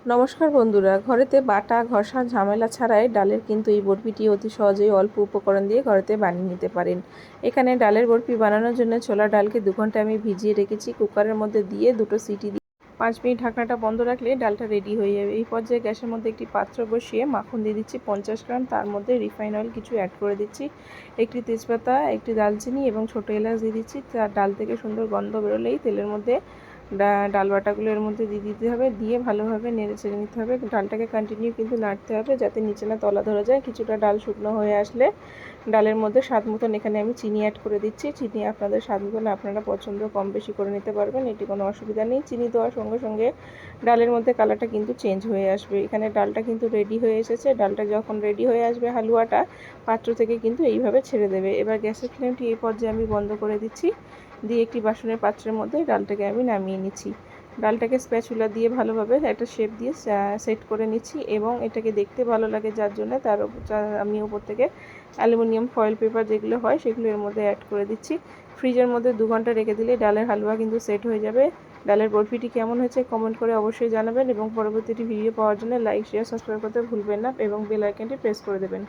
নমস্কার বন্ধুরা, ঘরেতে বাটা ঘষা ঝামেলা ছাড়াই ডালের কিন্তু এই বরফিটি অতি সহজেই অল্প উপকরণ দিয়ে ঘরেতে বানিয়ে নিতে পারেন। এখানে ডালের বরফি বানানোর জন্য ছোলা ডালকে 2 ঘন্টা আমি ভিজিয়ে রেখেছি। কুকারের মধ্যে দিয়ে 2টো সিটি দিয়ে 5 মিনিট ঢাকনাটা বন্ধ রাখলে ডালটা রেডি হয়ে যাবে। এই পর্যায়ে গ্যাসের মধ্যে একটি পাত্র বসিয়ে মাখন দিয়ে দিচ্ছি 50 গ্রাম, তার মধ্যে রিফাইন অয়েল কিছু অ্যাড করে দিচ্ছি, একটি তেজপাতা, একটি দালচিনি এবং ছোটো এলাচ দিয়ে দিচ্ছি। তার ডাল থেকে সুন্দর গন্ধ বেরোলেই তেলের মধ্যে ডাল বাটাগুলো এর মধ্যে দিয়ে দিতে হবে, দিয়ে ভালোভাবে নেড়ে চেড়ে নিতে হবে। ডালটাকে কন্টিনিউ কিন্তু নাড়তে হবে যাতে নিচে না তলা ধরে যায়। কিছুটা ডাল শুকনো হয়ে আসলে ডালের মধ্যে স্বাদ মতন এখানে আমি চিনি অ্যাড করে দিচ্ছি। চিনি আপনাদের স্বাদ মতন আপনারা পছন্দ কম বেশি করে নিতে পারবেন, এটি কোনো অসুবিধা নেই। চিনি দেওয়ার সঙ্গে সঙ্গে ডালের মধ্যে কালারটা কিন্তু চেঞ্জ হয়ে আসবে। এখানে ডালটা কিন্তু রেডি হয়ে এসেছে। ডালটা যখন রেডি হয়ে আসবে হালুয়াটা পাত্র থেকে কিন্তু এইভাবে ছেড়ে দেবে। এবার গ্যাসের ফ্লেমটি এই পর্যায়ে আমি বন্ধ করে দিচ্ছি, দিয়ে একটি বাসনের পাত্রের মধ্যে ডালটাকে আমি নামিয়ে নিচ্ছি। ডালটাকে স্প্যাচুলা দিয়ে ভালোভাবে একটা শেপ দিয়ে সেট করে নিচ্ছি এবং এটাকে দেখতে ভালো লাগে যার জন্য আমি উপর থেকে অ্যালুমিনিয়াম ফয়েল পেপার যেগুলো হয় সেগুলো এর মধ্যে অ্যাড করে দিচ্ছি। ফ্রিজের মধ্যে 2 ঘন্টা রেখে দিলে ডালের হালুয়া কিন্তু সেট হয়ে যাবে। ডালের বরফিটি কেমন হয়েছে কমেন্ট করে অবশ্যই জানাবেন এবং পরবর্তীটি ভিডিও পাওয়ার জন্য লাইক শেয়ার সাবস্ক্রাইব করতে ভুলবেন না এবং বেল আইকনটি প্রেস করে দেবেন।